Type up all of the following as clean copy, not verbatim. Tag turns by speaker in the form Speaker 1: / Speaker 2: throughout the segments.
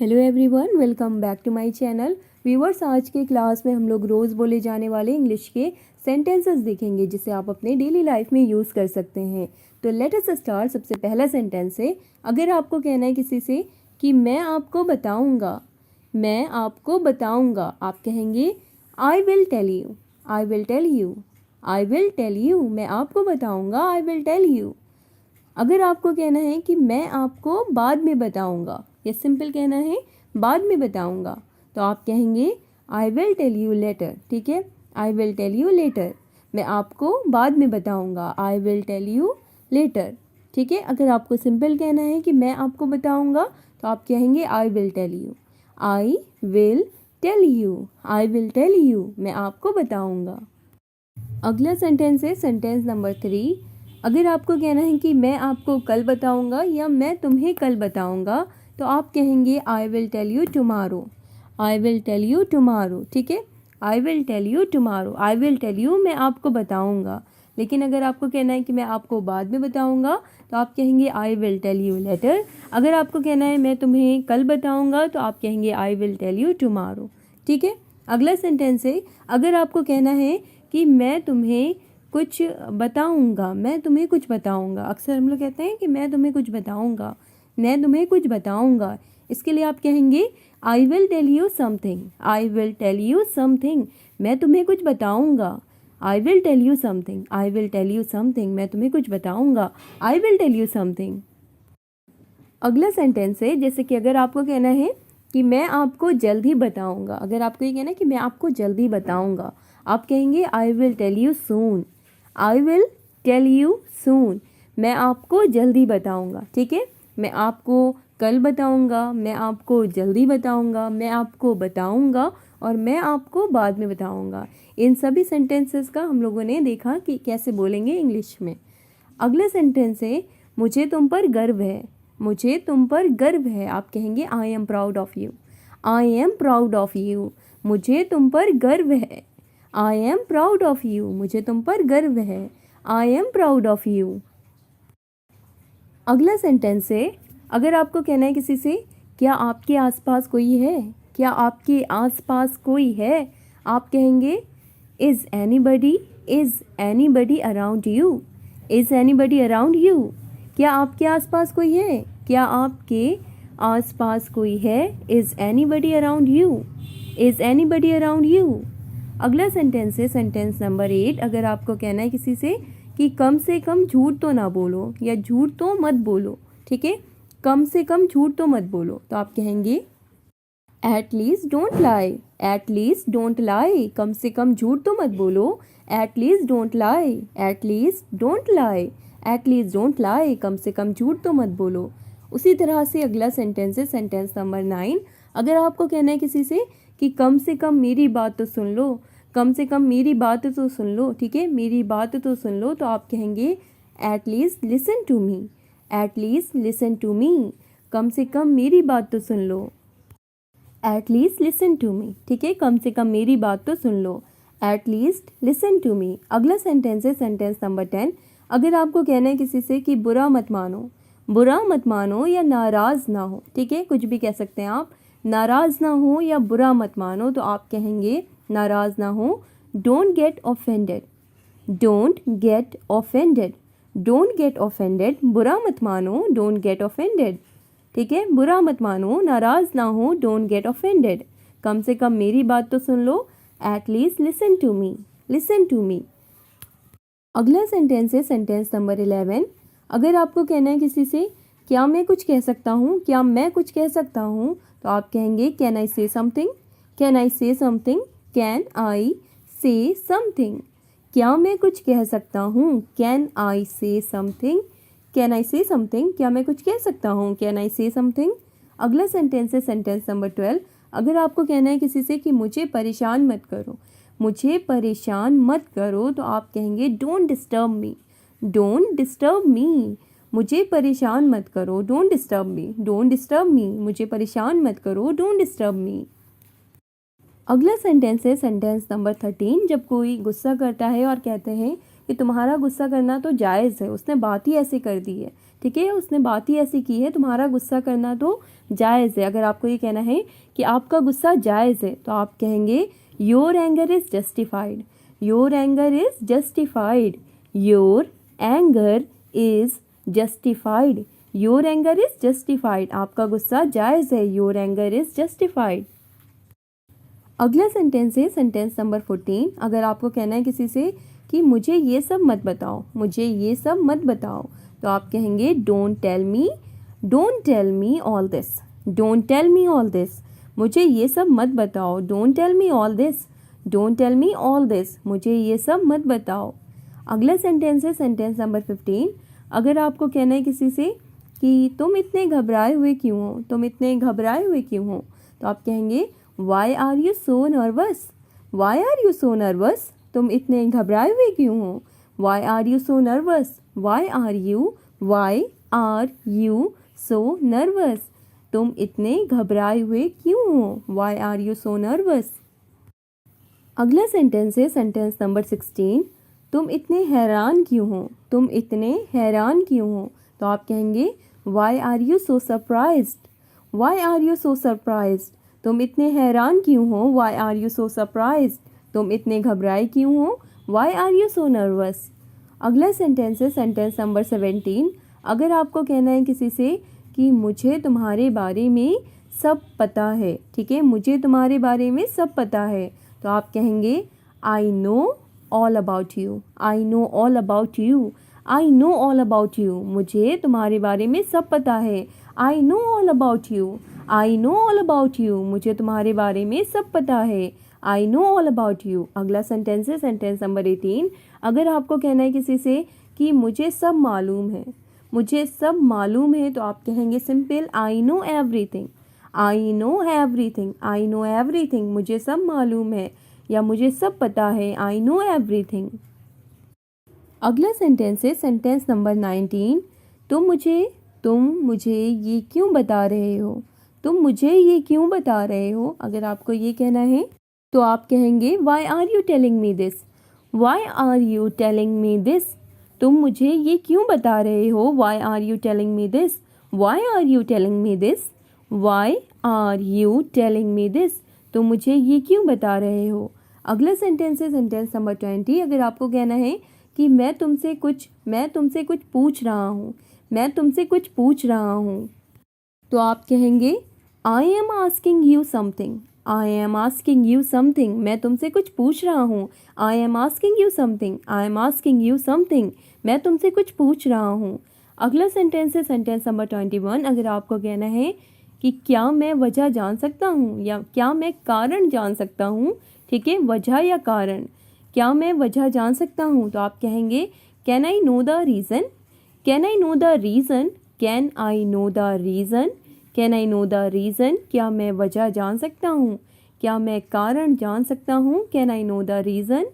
Speaker 1: Hello everyone, welcome back to my channel. Viewers, आज के class में हम लोग रोज़ बोले जाने वाले इंग्लिश के सेंटेंसेस देखेंगे जिसे आप अपने डेली लाइफ में यूज़ कर सकते हैं। तो लेट अस स्टार्ट। सबसे पहला सेंटेंस है, अगर आपको कहना है किसी से कि मैं आपको बताऊंगा, मैं आपको बताऊंगा, आप कहेंगे I will tell you, I will tell you, I will tell you. मैं आपको बताऊंगा, आई विल टेल यू। अगर आपको कहना है कि मैं आपको बाद में बताऊंगा, या सिंपल कहना है बाद में बताऊंगा, तो आप कहेंगे I will tell you later. ठीक है, I will tell you later. मैं आपको बाद में बताऊंगा, I will tell you later. ठीक है, अगर आपको सिंपल कहना है कि मैं आपको बताऊंगा, तो आप कहेंगे I will tell you, I will tell you, I will tell you. मैं आपको बताऊंगा। अगला सेंटेंस है सेंटेंस नंबर 3। अगर आपको कहना है कि मैं आपको कल बताऊंगा या मैं तुम्हें कल बताऊंगा, तो आप कहेंगे I will tell you tomorrow, I will tell you tomorrow. ठीक है, I will tell you tomorrow, I will tell you, मैं आपको बताऊंगा। लेकिन अगर आपको कहना है कि मैं आपको बाद में बताऊंगा, तो आप कहेंगे I will tell you later. अगर आपको कहना है मैं तुम्हें कल बताऊंगा, तो आप कहेंगे I will tell you tomorrow. ठीक है, अगला सेंटेंस है, अगर आपको कहना है कि मैं तुम्हें कुछ बताऊंगा, मैं तुम्हें कुछ बताऊंगा। अक्सर हम लोग कहते हैं कि मैं तुम्हें कुछ बताऊंगा, मैं तुम्हें कुछ बताऊंगा। इसके लिए आप कहेंगे I will tell you something, I will tell you something. मैं तुम्हें कुछ बताऊंगा, I will tell you something, I will tell you something. मैं तुम्हें कुछ बताऊंगा, I will tell you something. अगला सेंटेंस है, जैसे कि अगर आपको कहना है कि मैं आपको जल्द ही बताऊंगा, अगर आपको ये कहना है कि मैं आपको जल्दी बताऊंगा, आप कहेंगे I will tell you soon, I will tell you soon. मैं आपको जल्दी बताऊंगा। ठीक है, मैं आपको कल बताऊंगा, मैं आपको जल्दी बताऊंगा, मैं आपको बताऊंगा, और मैं आपको बाद में बताऊंगा। इन सभी सेंटेंसेस का हम लोगों ने देखा कि कैसे बोलेंगे इंग्लिश में। अगला सेंटेंस है, मुझे तुम पर गर्व है, मुझे तुम पर गर्व है। आप कहेंगे I am proud of you, I am proud of you. मुझे तुम पर गर्व है, I am proud of you. मुझे तुम पर गर्व है, I am proud of you. अगला सेंटेंस है, अगर आपको कहना है किसी से क्या आपके आसपास कोई है, क्या आपके आसपास कोई है, आप कहेंगे is anybody, is anybody around you, is anybody around you. क्या आपके आसपास कोई है, क्या आपके आसपास कोई है, is anybody around you, is anybody around you. अगला सेंटेंस है सेंटेंस नंबर 8। अगर आपको कहना है किसी से कि कम से कम झूठ तो ना बोलो, या झूठ तो मत बोलो। ठीक है, कम से कम झूठ तो मत बोलो, तो आप कहेंगे at least don't lie, at least don't lie. कम से कम झूठ तो मत बोलो, at least don't lie, at least don't lie, at least don't lie. कम से कम झूठ तो मत बोलो। उसी तरह से अगला सेंटेंस है सेंटेंस नंबर 9। अगर आपको कहना है किसी से कि कम से कम मेरी बात तो सुन लो, कम से कम मेरी बात तो सुन लो। ठीक है, मेरी बात तो सुन लो, तो आप कहेंगे at least listen to me, at least listen to me. कम से कम मेरी बात तो सुन लो, at least listen to me. ठीक है, कम से कम मेरी बात तो सुन लो, at least listen to me. अगला सेंटेंस है सेंटेंस नंबर 10। अगर आपको कहना है किसी से कि बुरा मत मानो, बुरा मत मानो, या नाराज़ ना हो। ठीक है, कुछ भी कह सकते हैं आप, नाराज़ ना हो या बुरा मत मानो, तो आप कहेंगे नाराज़ ना हो, don't get offended, don't get offended, don't get offended. बुरा मत मानो, डोंट गेट ऑफेंडेड। ठीक है, बुरा मत मानो, नाराज़ ना हो, डोंट गेट ऑफेंडेड। कम से कम मेरी बात तो सुन लो, at least listen to me, listen to me. अगला सेंटेंस है सेंटेंस नंबर 11। अगर आपको कहना है किसी से क्या मैं कुछ कह सकता हूँ, क्या मैं कुछ कह सकता हूँ, तो आप कहेंगे कैन आई से समथिंग, कैन आई से समथिंग, कैन आई से समथिंग। क्या मैं कुछ कह सकता हूँ, कैन आई से समथिंग, कैन आई से समथिंग। क्या मैं कुछ कह सकता हूँ, कैन आई से समथिंग। अगला सेंटेंस है सेंटेंस नंबर 12। अगर आपको कहना है किसी से कि मुझे परेशान मत करो, मुझे परेशान मत करो, तो आप कहेंगे don't disturb me, don't disturb me. मुझे परेशान मत करो, don't disturb me, don't disturb me. मुझे परेशान मत करो, डोंट डिस्टर्ब मी। अगला सेंटेंस है सेंटेंस नंबर 13। जब कोई गुस्सा करता है और कहते हैं कि तुम्हारा गुस्सा करना तो जायज़ है, उसने बात ही ऐसे कर दी है, ठीक है, उसने बात ही ऐसी की है, तुम्हारा गुस्सा करना तो जायज़ है। अगर आपको ये कहना है कि आपका गुस्सा जायज़ है तो आप कहेंगे your anger is justified. Your anger is justified. Your anger is justified. Your anger is justified. आपका गुस्सा जायज़ है। Your anger is justified. अगला सेंटेंस है सेंटेंस नंबर 14। अगर आपको कहना है किसी से कि मुझे ये सब मत बताओ, मुझे ये सब मत बताओ, तो आप कहेंगे don't tell me all this. Don't tell me all this. मुझे ये सब मत बताओ। Don't tell me all this. Don't tell me all this. मुझे ये सब मत बताओ। अगला सेंटेंस है सेंटेंस नंबर 15। अगर आपको कहना है किसी से कि तुम इतने घबराए हुए क्यों हो, तुम इतने घबराए हुए क्यों हो, तो आप कहेंगे why are you so nervous. Why are you so nervous. तुम इतने घबराए हुए क्यों हो। Why are you so nervous. Why are you so nervous. तुम इतने घबराए हुए क्यों हो। Why are you so nervous. अगला सेंटेंस है सेंटेंस नंबर 16। तुम इतने हैरान क्यों हो। तुम इतने हैरान क्यों हो, तो आप कहेंगे why are you so surprised. Why are you so surprised. तुम इतने हैरान क्यों हो। Why are you so surprised. तुम इतने घबराए क्यों हो। Why are you so nervous. अगला सेंटेंस है सेंटेंस नंबर 17। अगर आपको कहना है किसी से कि मुझे तुम्हारे बारे में सब पता है, ठीक है, मुझे तुम्हारे बारे में सब पता है, तो आप कहेंगे I know all about you. I know all about you. I know all about you. मुझे तुम्हारे बारे में सब पता है। I know all about you. I know all about you. मुझे तुम्हारे बारे में सब पता है। I know all about you. अगला सेंटेंस है सेंटेंस नंबर 18। अगर आपको कहना है किसी से कि मुझे सब मालूम है, मुझे सब मालूम है, तो आप कहेंगे simple I know everything. I know everything. I know everything. मुझे सब मालूम है या मुझे सब पता है। I know everything. अगला सेंटेंस है सेंटेंस नंबर 19। तुम मुझे ये क्यों बता रहे हो। तुम मुझे ये क्यों बता रहे हो। अगर आपको ये कहना है तो आप कहेंगे why are you telling me this. Why are you telling me this. तुम मुझे ये क्यों बता रहे हो। Why are you telling me this. Why are you telling me this. Why are you telling me this. तुम मुझे ये क्यों बता रहे हो। अगला सेंटेंस है सेंटेंस नंबर 20। अगर आपको कहना है कि मैं तुमसे कुछ पूछ रहा हूँ, मैं तुमसे कुछ पूछ रहा हूँ, तो आप कहेंगे I am asking you something. I am asking you something. मैं तुमसे कुछ पूछ रहा हूँ। I am asking you something. I am asking you something. मैं तुमसे कुछ पूछ रहा हूँ। अगला सेंटेंस है सेंटेंस नंबर 21। अगर आपको कहना है कि क्या मैं वजह जान सकता हूँ या क्या मैं कारण जान सकता हूँ, ठीक है, वजह या कारण, क्या मैं वजह जान सकता हूँ, तो आप कहेंगे can I know the reason. Can I know the reason. Can I know the reason. Can I know the reason. क्या मैं वजह जान सकता हूँ, क्या मैं कारण जान सकता हूँ। Can I know the reason.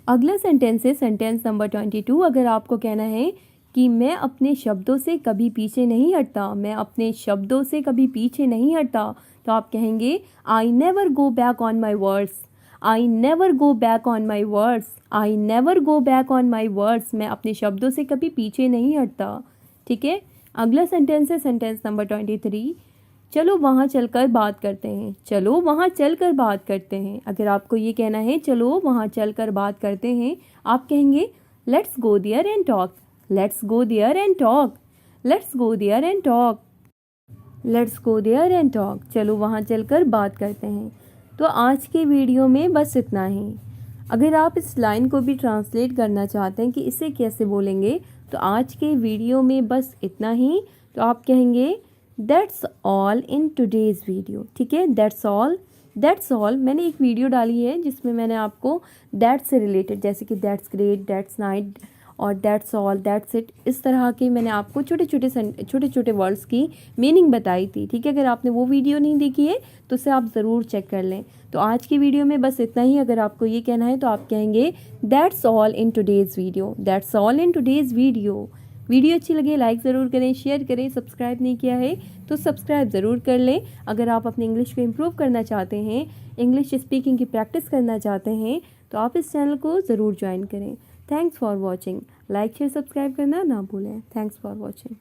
Speaker 1: अगला सेंटेंस है सेंटेंस नंबर 22। अगर आपको कहना है कि मैं अपने शब्दों से कभी पीछे नहीं हटता, मैं अपने शब्दों से कभी पीछे नहीं हटता, तो आप कहेंगे I never go back on my words. I never go back on my words. I never go back on my words. मैं अपने शब्दों से कभी पीछे नहीं हटता, ठीक है। अगला सेंटेंस है सेंटेंस नंबर 23। चलो वहाँ चलकर बात करते हैं। चलो वहाँ चलकर बात करते हैं। अगर आपको ये कहना है चलो वहाँ चलकर बात करते हैं, आप कहेंगे let's go there and talk. Let's go there and talk. Let's go there and talk. Let's go there and talk. चलो वहाँ चलकर बात करते हैं। तो आज के वीडियो में बस इतना ही। अगर आप इस लाइन को भी ट्रांसलेट करना चाहते हैं कि इसे कैसे बोलेंगे, तो आज के वीडियो में बस इतना ही। तो आप कहेंगे that's all in today's video, ठीक है, दैट्स ऑल। दैट्स ऑल मैंने एक वीडियो डाली है जिसमें मैंने आपको दैट से रिलेटेड, जैसे कि दैट्स ग्रेट, दैट्स नाइट और दैट्स ऑल, दैट्स इट, इस तरह के मैंने आपको छोटे छोटे वर्ड्स की मीनिंग बताई थी, ठीक है। अगर आपने वो वीडियो नहीं देखी है तो उसे आप ज़रूर चेक कर लें। तो आज की वीडियो में बस इतना ही। अगर आपको ये कहना है तो आप कहेंगे that's all in today's video. That's all in today's video. Video अच्छी लगे लाइक ज़रूर करें, शेयर करें, सब्सक्राइब नहीं किया है तो सब्सक्राइब ज़रूर कर लें। अगर आप अपनी इंग्लिश को इम्प्रूव करना चाहते हैं, इंग्लिश स्पीकिंग की प्रैक्टिस करना चाहते हैं, तो आप इस चैनल को ज़रूर ज्वाइन करें। Thanks for watching. Like share subscribe करना ना भूलें। Thanks for watching.